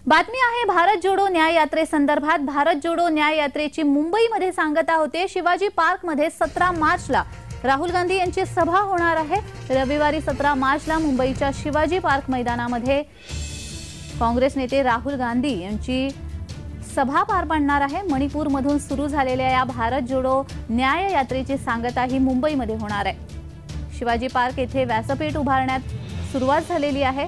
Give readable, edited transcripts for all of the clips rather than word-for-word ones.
बातमी आहे भारत जोडो न्याय यात्रेसंदर्भात। भारत जोडो न्याय यात्रेची मुंबईमध्ये सांगता होते। शिवाजी पार्कमध्ये 17 मार्चला राहुल गांधी यांची सभा होणार आहे। रविवारी 17 मार्चला मुंबईच्या शिवाजी पार्क मैदानामध्ये काँग्रेस नेते राहुल गांधी यांची सभा पार पडणार आहे। मणिपूरमधून सुरू झालेल्या या भारत जोडो न्याय यात्रेची सांगता ही मुंबईमध्ये होणार आहे। शिवाजी पार्क येथे व्यासपीठ उभारण्यात सुरुवात झालेली आहे।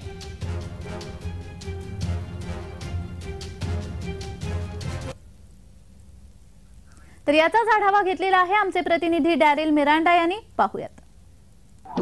तर याचाच आढावा घेतलेला आहे आमचे प्रतिनिधी डॅरेल मिरांडा यांनी। पाहूयात।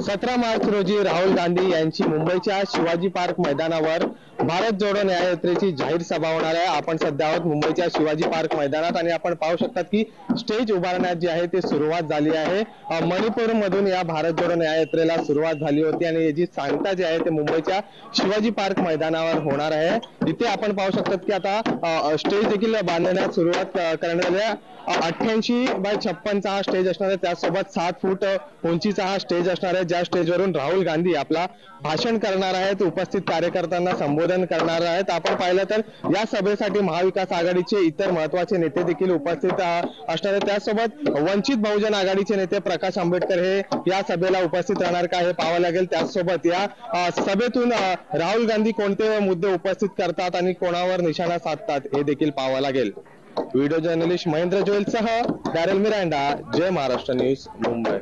17 मार्च रोजी राहुल गांधी यांची मुंबईच्या शिवाजी पार्क मैदानावर भारत जोडो न्याय यात्रेची जाहीर सभा होणार आहे। आपण सध्या आहोत मुंबईच्या शिवाजी पार्क मैदानात आणि आपण पाहू शकतात की स्टेज उभारण्यात जी आहे ते सुरुवात झाली आहे। मणिपूर मधून या भारत जोडो न्याय यात्रेला सुरुवात झाली होती आणि याची सांगता जी आहे ते मुंबईच्या शिवाजी पार्क मैदानावर होणार आहे। इथे आपण पाहू शकतात की आता स्टेज देखील बांधण्यास सुरुवात करण्यात आली। 88x56 हा स्टेज असणार आहे। त्यासोबत 7 फूट उंचीचा हा स्टेज असणार आहे, ज्या स्टेजवरून राहुल गांधी आपला भाषण करणार आहेत, उपस्थित कार्यकर्त्यांना संबोधन करणार आहेत। आपण पाहिलं तर या सभेसाठी महाविकास आघाडीचे इतर महत्त्वाचे नेते देखील उपस्थित असणार आहेत। त्यासोबत वंचित बहुजन आघाडीचे नेते प्रकाश आंबेडकर हे या सभेला उपस्थित राहणार का हे पाहावं लागेल। त्यासोबत या सभेतून राहुल गांधी कोणते मुद्दे उपस्थित करतात आणि कोणावर निशाणा साधतात हे देखील पाहावं लागेल। व्हिडिओ जर्नलिस्ट महेंद्र जोयल सह डॅरेल मिरांडा, जय महाराष्ट्र न्यूज, मुंबई।